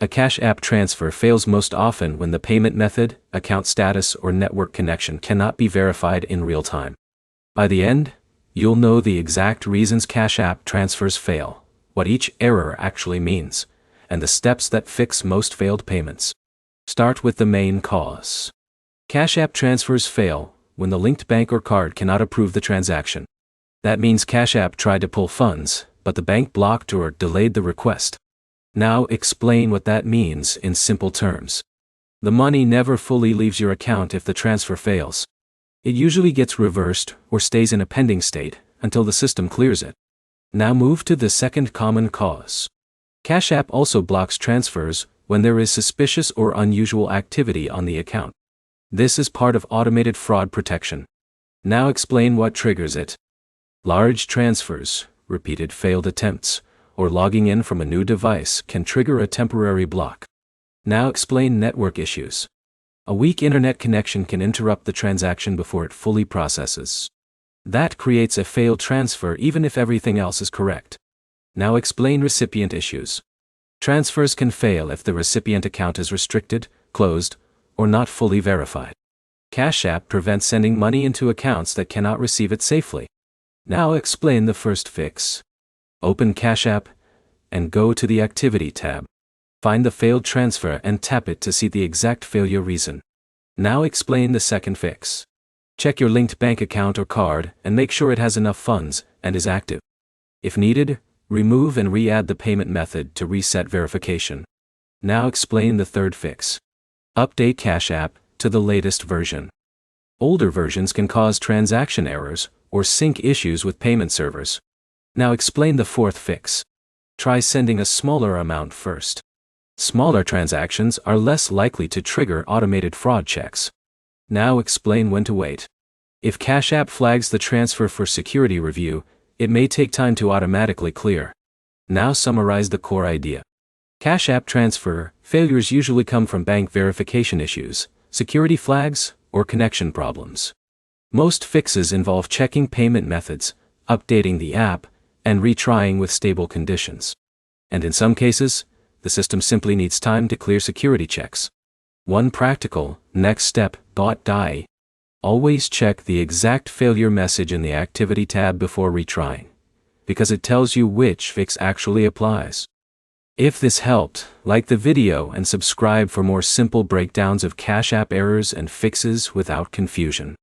A Cash App transfer fails most often when the payment method, account status, or network connection cannot be verified in real time. By the end, you'll know the exact reasons Cash App transfers fail, what each error actually means, and the steps that fix most failed payments. Start with the main cause. Cash App transfers fail when the linked bank or card cannot approve the transaction. That means Cash App tried to pull funds, but the bank blocked or delayed the request. Now explain what that means in simple terms. The money never fully leaves your account if the transfer fails. It usually gets reversed or stays in a pending state until the system clears it. Now move to the second common cause. Cash App also blocks transfers when there is suspicious or unusual activity on the account. This is part of automated fraud protection. Now explain what triggers it. Large transfers, repeated failed attempts, or logging in from a new device can trigger a temporary block. Now explain network issues. A weak internet connection can interrupt the transaction before it fully processes. That creates a failed transfer even if everything else is correct. Now explain recipient issues. Transfers can fail if the recipient account is restricted, closed, or not fully verified. Cash App prevents sending money into accounts that cannot receive it safely. Now explain the first fix. Open Cash App and go to the Activity tab. Find the failed transfer and tap it to see the exact failure reason. Now explain the second fix. Check your linked bank account or card and make sure it has enough funds and is active. If needed, remove and re-add the payment method to reset verification. Now explain the third fix. Update Cash App to the latest version. Older versions can cause transaction errors or sync issues with payment servers. Now explain the fourth fix. Try sending a smaller amount first. Smaller transactions are less likely to trigger automated fraud checks. Now explain when to wait. If Cash App flags the transfer for security review, it may take time to automatically clear. Now summarize the core idea. Cash App transfer failures usually come from bank verification issues, security flags, or connection problems. Most fixes involve checking payment methods, updating the app, and retrying with stable conditions. And in some cases, the system simply needs time to clear security checks. One practical next step: always check the exact failure message in the Activity tab before retrying, because it tells you which fix actually applies. If this helped, like the video and subscribe for more simple breakdowns of Cash App errors and fixes without confusion.